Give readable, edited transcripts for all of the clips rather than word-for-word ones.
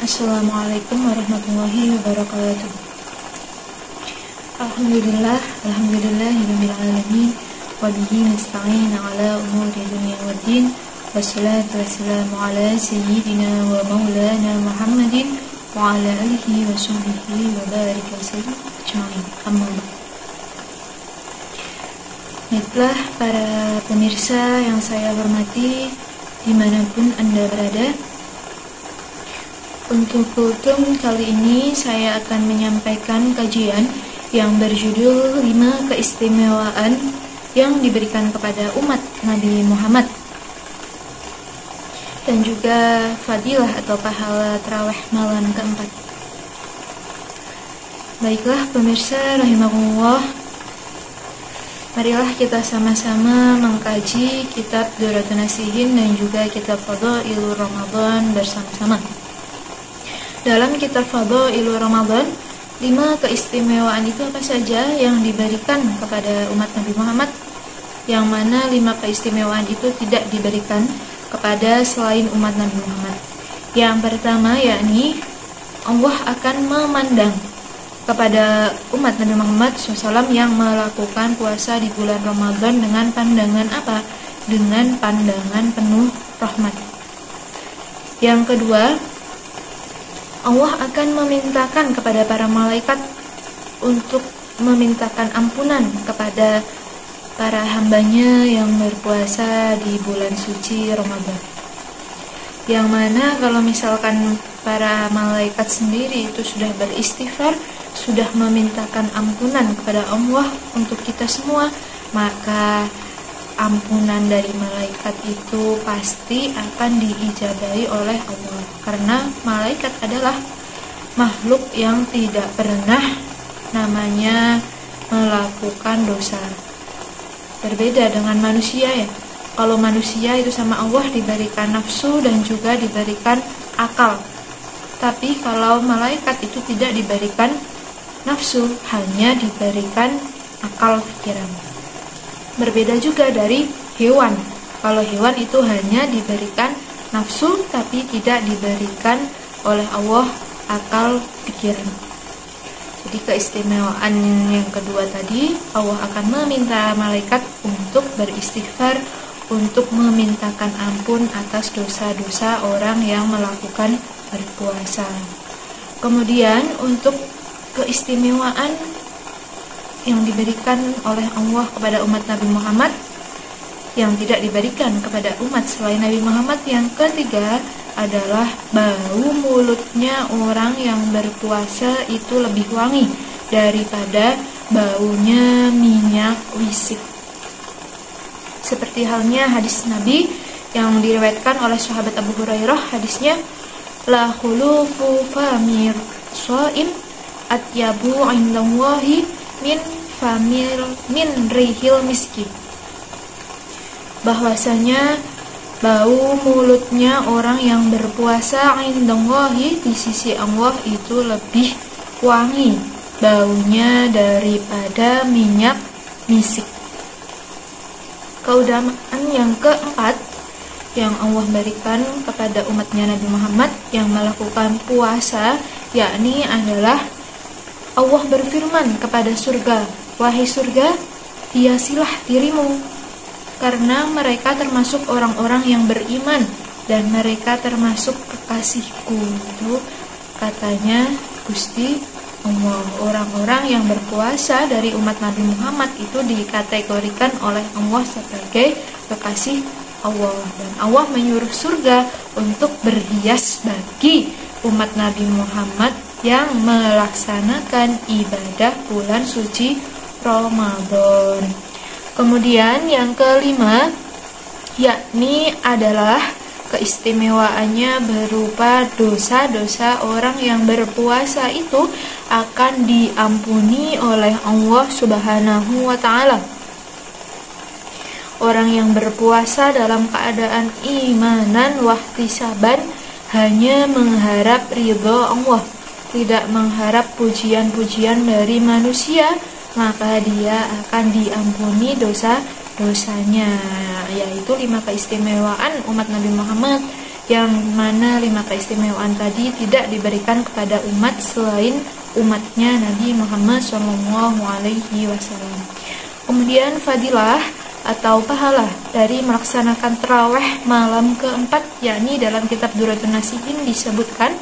Assalamualaikum warahmatullahi wabarakatuh. Alhamdulillahirabbil alamin wa bihi nasta'in ala umuri dunya waddin. Wassalatu wassalamu ala sayyidina wa maulana Muhammadin wa ala alihi wa sahbihi wa barik wasallam ajma'in. Amma ba'd. Baiklah para pemirsa yang saya hormati dimanapun Anda berada, untuk kultum kali ini saya akan menyampaikan kajian yang berjudul 5 keistimewaan yang diberikan kepada umat Nabi Muhammad dan juga fadilah atau pahala tarawih malam keempat. Baiklah pemirsa rahimakumullah, marilah kita sama-sama mengkaji kitab Durratun Nasihin dan juga kitab Fadhailur Ramadan bersama-sama. Dalam kitab Fadhailur Ramadan, 5 keistimewaan itu apa saja yang diberikan kepada umat Nabi Muhammad, yang mana 5 keistimewaan itu tidak diberikan kepada selain umat Nabi Muhammad. Yang pertama yakni Allah akan memandang kepada umat Nabi Muhammad SAW yang melakukan puasa di bulan Ramadan dengan pandangan apa? Dengan pandangan penuh rahmat. Yang kedua, Allah akan memintakan kepada para malaikat untuk memintakan ampunan kepada para hambanya yang berpuasa di bulan suci Ramadan. Yang mana kalau misalkan para malaikat sendiri itu sudah beristighfar, sudah memintakan ampunan kepada Allah untuk kita semua, maka ampunan dari malaikat itu pasti akan diijabahi oleh Allah, karena malaikat adalah makhluk yang tidak pernah namanya melakukan dosa. Berbeda dengan manusia ya. Kalau manusia itu sama Allah diberikan nafsu dan juga diberikan akal. Tapi kalau malaikat itu tidak diberikan nafsu, hanya diberikan akal pikiran. Berbeda juga dari hewan. Kalau hewan itu hanya diberikan nafsu tapi tidak diberikan oleh Allah akal pikiran. Jadi keistimewaan yang kedua tadi, Allah akan meminta malaikat untuk beristighfar, untuk memintakan ampun atas dosa-dosa orang yang melakukan berpuasa. Kemudian untuk keistimewaan yang diberikan oleh Allah kepada umat Nabi Muhammad yang tidak diberikan kepada umat selain Nabi Muhammad, yang ketiga adalah bau mulutnya orang yang berpuasa itu lebih wangi daripada baunya minyak wisik. Seperti halnya hadis Nabi yang diriwayatkan oleh sahabat Abu Hurairah, hadisnya la khulufu famir shaim atyabu indallahi min rihil miski, bahwasanya bau mulutnya orang yang berpuasa indallahi di sisi Allah itu lebih wangi baunya daripada minyak misik. Keutamaan yang keempat yang Allah berikan kepada umatnya Nabi Muhammad yang melakukan puasa, yakni adalah Allah berfirman kepada surga, wahai surga, hiasilah dirimu, karena mereka termasuk orang-orang yang beriman dan mereka termasuk kekasihku. Itu katanya Gusti Allah. Orang-orang yang berpuasa dari umat Nabi Muhammad itu dikategorikan oleh Allah sebagai kekasih Allah, dan Allah menyuruh surga untuk berhias bagi umat Nabi Muhammad yang melaksanakan ibadah bulan suci Ramadan. Kemudian yang kelima yakni adalah keistimewaannya berupa dosa-dosa orang yang berpuasa itu akan diampuni oleh Allah Subhanahu wa ta'ala. Orang yang berpuasa dalam keadaan imanan wahtisaban hanya mengharap ridho Allah, tidak mengharap pujian-pujian dari manusia, maka dia akan diampuni dosa-dosanya. Yaitu 5 keistimewaan umat Nabi Muhammad yang mana 5 keistimewaan tadi tidak diberikan kepada umat selain umatnya Nabi Muhammad SAW. Kemudian fadilah atau pahala dari melaksanakan tarawih malam keempat, yakni dalam kitab Duratun Nasihin disebutkan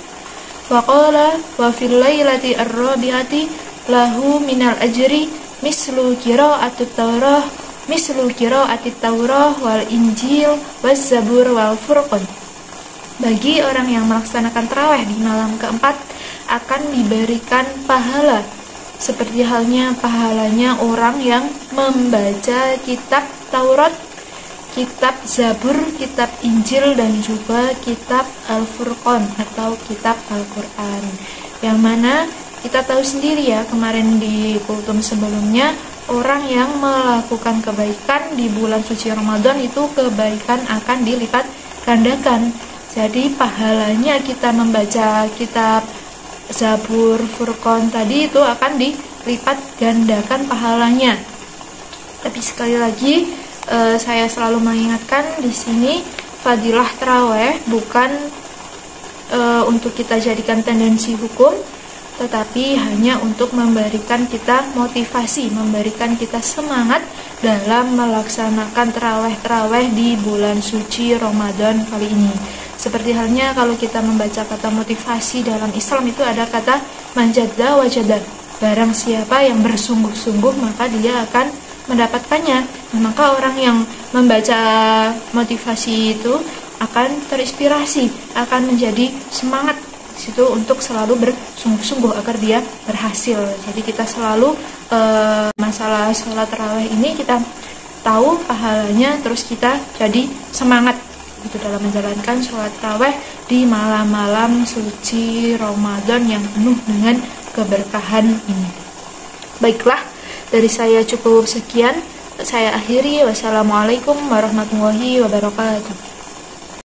faqala wa fil lailati ar-rabi'ati lahu minal ajri mislu qira'atit Taurah wal Injil waz Zabur wal Furqan. Bagi orang yang melaksanakan tarawih di malam keempat akan diberikan pahala seperti halnya pahalanya orang yang membaca kitab Taurat, kitab Zabur, kitab Injil, dan juga kitab Al-Furqan atau kitab Al-Quran. Yang mana kita tahu sendiri ya, kemarin di kultum sebelumnya, orang yang melakukan kebaikan di bulan suci Ramadan itu kebaikan akan dilipat gandakan. Jadi pahalanya kita membaca kitab Zabur, Furqan tadi itu akan dilipat gandakan pahalanya. Tapi sekali lagi saya selalu mengingatkan di sini fadilah tarawih bukan untuk kita jadikan tendensi hukum, tetapi hanya untuk memberikan kita motivasi, memberikan kita semangat dalam melaksanakan tarawih di bulan suci Ramadan kali ini. Seperti halnya kalau kita membaca kata motivasi dalam Islam itu ada kata manjadda wajada. Barang siapa yang bersungguh-sungguh maka dia akan mendapatkannya. Nah, maka orang yang membaca motivasi itu akan terinspirasi, akan menjadi semangat situ untuk selalu bersungguh-sungguh agar dia berhasil. Jadi kita selalu masalah sholat tarawih ini kita tahu pahalanya, terus kita jadi semangat itu dalam menjalankan sholat tarawih di malam-malam suci Ramadan yang penuh dengan keberkahan ini. Baiklah, dari saya cukup sekian. Saya akhiri. Wassalamualaikum warahmatullahi wabarakatuh.